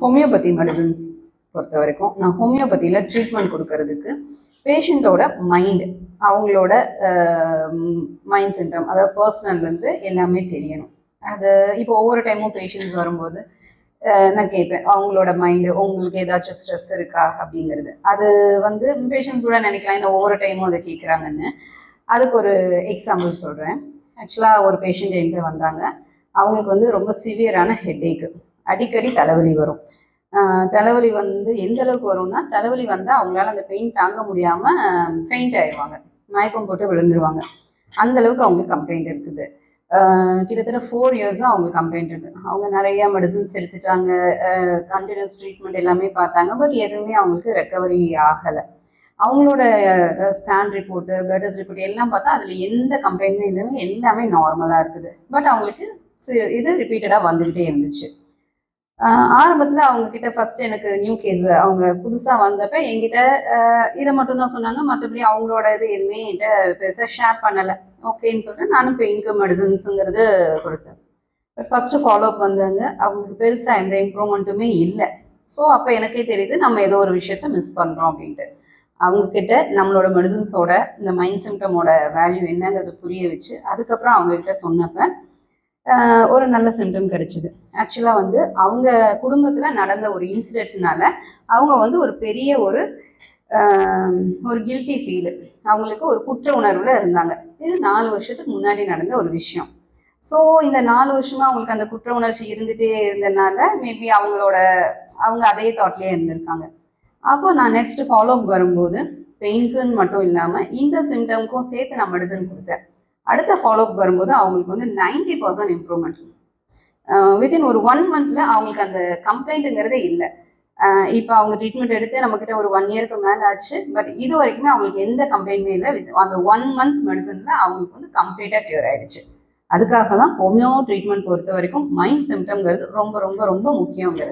Homeopathy medicines பொறுத்த வரைக்கும் நான் ஹோமியோபதியில் ட்ரீட்மெண்ட் கொடுக்கறதுக்கு பேஷண்ட்டோட மைண்டு, அவங்களோட மைண்ட் சிம்டம், அதாவது பர்சனல்லேருந்து எல்லாமே தெரியணும். அது இப்போ ஒவ்வொரு டைமும் பேஷண்ட்ஸ் வரும்போது நான் கேட்பேன், அவங்களோட மைண்டு உங்களுக்கு ஏதாச்சும் ஸ்ட்ரெஸ் இருக்கா அப்படிங்கிறது. அது வந்து பேஷண்ட்ஸ் கூட நினைக்கலாம், இல்லை ஒவ்வொரு டைமும் அதை கேட்குறாங்கன்னு. அதுக்கு ஒரு எக்ஸாம்பிள் சொல்கிறேன். ஆக்சுவலாக ஒரு பேஷண்ட் என்கிட்ட வந்தாங்க. அவங்களுக்கு வந்து ரொம்ப சிவியரான ஹெட்டேக்கு, அடிக்கடி தலைவலி வரும். தலைவலி வந்து எந்த அளவுக்கு வரும்னா, தலைவலி வந்தால் அவங்களால அந்த பெயின் தாங்க முடியாமல் ஃபெயிண்ட் ஆயிடுவாங்க, மயக்கம் போட்டு விழுந்துருவாங்க. அந்த அளவுக்கு அவங்களுக்கு கம்ப்ளைண்ட் இருக்குது. கிட்டத்தட்ட 4 இயர்ஸாக அவங்களுக்கு கம்ப்ளைண்ட் இருக்குது. அவங்க நிறைய மெடிசன்ஸ் எடுத்துட்டாங்க, கண்டினியூஸ் ட்ரீட்மெண்ட் எல்லாமே பார்த்தாங்க. பட் எதுவுமே அவங்களுக்கு ரெக்கவரி ஆகலை. அவங்களோட scan report, blood test report எல்லாம் பார்த்தா அதில் எந்த கம்ப்ளைண்ட்டுமே இல்லைமே, எல்லாமே நார்மலாக இருக்குது. பட் அவங்களுக்கு இது ரிப்பீட்டடாக வந்துக்கிட்டே இருந்துச்சு. ஆரம்பத்தில் அவங்கக்கிட்ட ஃபஸ்ட்டு எனக்கு நியூ கேஸ், அவங்க புதுசாக வந்தப்போ என்கிட்ட இதை மட்டும்தான் சொன்னாங்க. மற்றபடி அவங்களோட இது எதுவுமே என்கிட்ட பெருசாக ஷேர் பண்ணலை. ஓகேன்னு சொல்லிட்டு நானும் பெயின்க்கு மெடிசன்ஸுங்கிறது கொடுத்தேன். பட் ஃபஸ்ட்டு ஃபாலோஅப் வந்தாங்க. அவங்களுக்கு பெருசாக எந்த இம்ப்ரூவ்மெண்ட்டுமே இல்லை. ஸோ அப்போ எனக்கே தெரியுது நம்ம ஏதோ ஒரு விஷயத்த மிஸ் பண்ணுறோம் அப்படின்ட்டு. அவங்கக்கிட்ட நம்மளோட மெடிசன்ஸோட இந்த மைண்ட் சிம்டமோட வேல்யூ என்னங்கிறது புரிய வச்சு அதுக்கப்புறம் அவங்கக்கிட்ட சொன்னப்போ ஒரு நல்ல சிம்டம் கிடைச்சிது. ஆக்சுவலாக வந்து அவங்க குடும்பத்தில் நடந்த ஒரு இன்சிடென்ட்னால அவங்க வந்து ஒரு பெரிய ஒரு கில்ட்டி ஃபீலு, அவங்களுக்கு ஒரு குற்ற உணர்வில் இருந்தாங்க. இது 4 வருஷத்துக்கு முன்னாடி நடந்த ஒரு விஷயம். ஸோ இந்த 4 வருஷமாக அவங்களுக்கு அந்த குற்ற உணர்ச்சி இருந்துகிட்டே இருந்ததுனால மேபி அவங்க அதே தாட்லேயே இருந்திருக்காங்க. அப்போ நான் நெக்ஸ்ட் ஃபாலோஅப் வரும்போது பெயின்க்குன்னு மட்டும் இல்லாமல் இந்த சிம்டம்க்கும் சேர்த்து நான் மெடிசன் கொடுத்தேன். அடுத்த ஃபாலோஅப் வரும்போது அவங்களுக்கு வந்து 90% இம்ப்ரூவ்மெண்ட். வித்தின் ஒரு 1 மந்த்ல அவங்களுக்கு அந்த கம்ப்ளைண்ட்டுங்கிறதே இல்லை. இப்போ அவங்க ட்ரீட்மெண்ட் எடுத்து நம்மக்கிட்ட ஒரு 1 இயருக்கு மேலே ஆச்சு. பட் இது வரைக்குமே அவங்களுக்கு எந்த கம்ப்ளைண்ட்டுமே இல்லை. அந்த 1 மந்த் மெடிசனில் அவங்களுக்கு வந்து கம்ப்ளீட்டாக க்யூர் ஆகிடுச்சு. அதுக்காக தான் ஹோமியோ ட்ரீட்மெண்ட் பொறுத்த வரைக்கும் மைண்ட் சிம்டம்ங்கிறது ரொம்ப ரொம்ப ரொம்ப முக்கியங்கிறது.